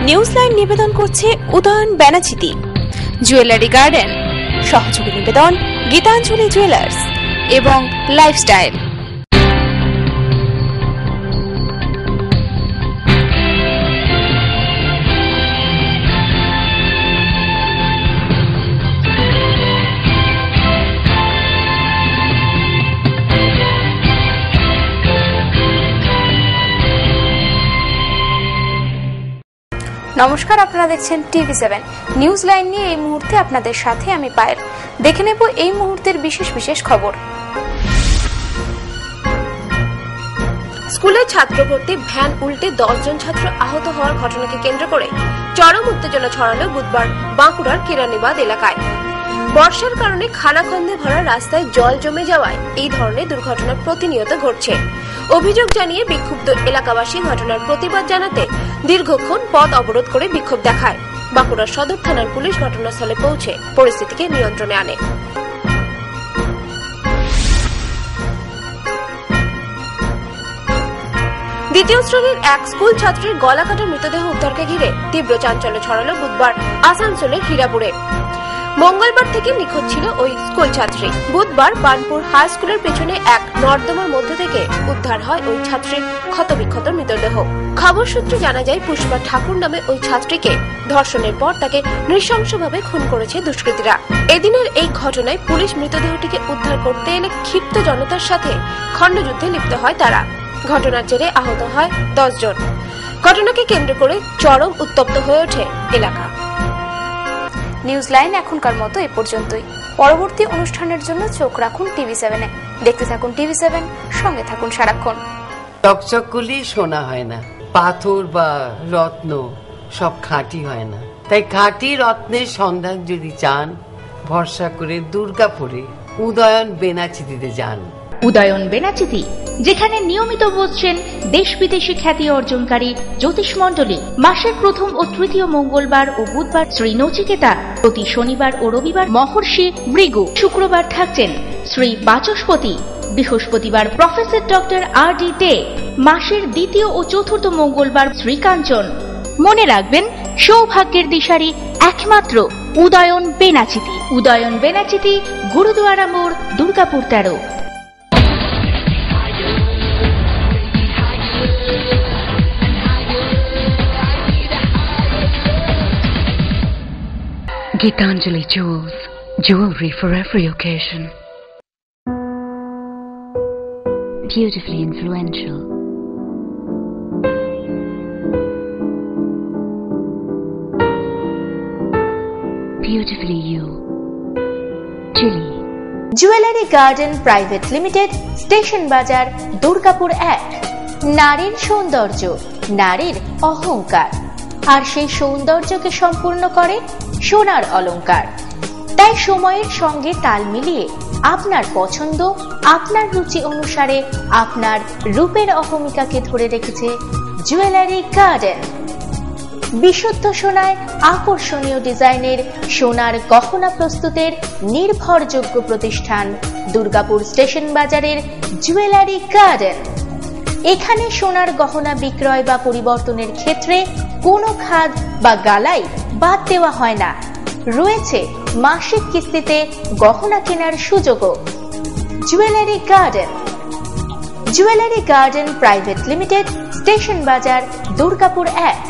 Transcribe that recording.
News line নিবেদন করছে Udayan Benachiti jewellery garden, সহযোগী নিবেদন গীতাঞ্জলি জুয়েলার্স এবং লাইফস্টাইল। নমস্কার, আপনারা দেখছেন TV7 নিউজ লাইন নিয়ে এই মুহূর্তে আপনাদের সাথে আমি পায়েল। দেখে নেব এই মুহূর্তের বিশেষ খবর। স্কুলে ছাত্র ভর্তি ভ্যান উল্টে 10 জন ছাত্র আহত হওয়ার ঘটনাকে কেন্দ্র করে চরম উত্তেজনা ছড়ালো বুধবার বাঁকুড়ার কেরানীবাঁধ এলাকায়। বর্ষার কারণে খানাখন্দে ভরা রাস্তায় জল জমে যাওয়ায় এই ধরনের দুর্ঘটনা প্রতিনিয়ত ঘটছে। অভিযোগ জানিয়ে বিক্ষুব্ধ এলাকাবাসী ঘটনার প্রতিবাদ জানাতে দীর্ঘক্ষণ পথ অবরোধ করে বিক্ষোভ দেখায়। বাঁকুড়া সদর থানার পুলিশ ঘটনাস্থলে পৌঁছে পরিস্থিতিকে নিয়ন্ত্রণে আনে। দ্বিতীয় শ্রেণীর এক স্কুল ছাত্রীর গলা কাটা মৃতদেহ উদ্ধারকে ঘিরে তীব্র চাঞ্চল্য ছড়ালো বুধবার আসানসোলের হীরাপুরে। মঙ্গলবার থেকে নিখোঁজ ছিল ওই স্কুল ছাত্রী। বুধবার বানপুর হাই স্কুলের পেছনে এক নর্দমার মধ্যে থেকে উদ্ধার হয় ওই ছাত্রীর ক্ষতবিক্ষত মৃতদেহ। খবর সূত্রে জানা যায়, পুষ্পা ঠাকুর নামে ওই ছাত্রীকে ধর্ষণের পর তাকে নৃশংসভাবে খুন করেছে দুষ্কৃতীরা। এদিনের এই ঘটনায় পুলিশ মৃতদেহটিকে উদ্ধার করতে এলে ক্ষিপ্ত জনতার সাথে খণ্ডযুদ্ধে লিপ্ত হয় তারা। ঘটনার জেরে আহত হয় 10 জন। ঘটনাকে কেন্দ্র করে চরম উত্তপ্ত হয়ে ওঠে এলাকা। নিউজ লাইন এখনকার মতো এ পর্যন্তই। পরবর্তী অনুষ্ঠানের জন্য চোখ রাখুন TV7-এ। দেখতে থাকুন TV7, সঙ্গে থাকুন সারাক্ষণ। চকচকগুলি সোনা হয় না, পাথর বা রত্ন সব খাঁটি হয় না। তাই খাঁটি রত্নের সন্ধান যদি চান, ভরসা করে দুর্গাপুরে উদয়ন বেনাচিতিতে যান। উদয়ন বেনাচিতি, যেখানে নিয়মিত বসছেন দেশ বিদেশি খ্যাতি অর্জনকারী জ্যোতিষ মণ্ডলী। মাসের প্রথম ও তৃতীয় মঙ্গলবার ও বুধবার শ্রী নচিকেতা, প্রতি শনিবার ও রবিবার মহর্ষি ভৃগু, শুক্রবার থাকছেন শ্রী বাচস্পতি, বৃহস্পতিবার প্রফেসর ডক্টর R.D. দে, মাসের দ্বিতীয় ও চতুর্থ মঙ্গলবার শ্রীকাঞ্চন। মনে রাখবেন, সৌভাগ্যের দিশারি একমাত্র উদয়ন বেনাচিতি। উদয়ন বেনাচিতি, গুরুদুয়ারা মোড়, Durgapur 13। Gitanjali Jewels, jewelry for every occasion. Beautifully influential. Beautifully you. Chili. Jewellery garden private limited, station বাজার, দুর্গাপুর 1। নারীর সৌন্দর্য, নারীর অহংকার, আর সেই সৌন্দর্যকে সম্পূর্ণ করে সোনার অলংকার। তাই সময়ের সঙ্গে তাল মিলিয়ে আপনার পছন্দ, আপনার রুচি অনুসারে আপনার রূপের অহমিকাকে ধরে রেখেছে জুয়েলারি গার্ডেন। বিশুদ্ধ সোনায় আকর্ষণীয় ডিজাইনের সোনার গহনা প্রস্তুতের নির্ভরযোগ্য প্রতিষ্ঠান দুর্গাপুর স্টেশন বাজারের জুয়েলারি গার্ডেন। এখানে সোনার গহনা বিক্রয় বা পরিবর্তনের ক্ষেত্রে কোনো খাদ বা গালাই বাদ দেওয়া হয় না। রয়েছে মাসিক কিস্তিতে গহনা কেনার সুযোগও। Jewellery garden. Jewellery garden private limited, station বাজার, দুর্গাপুর 1।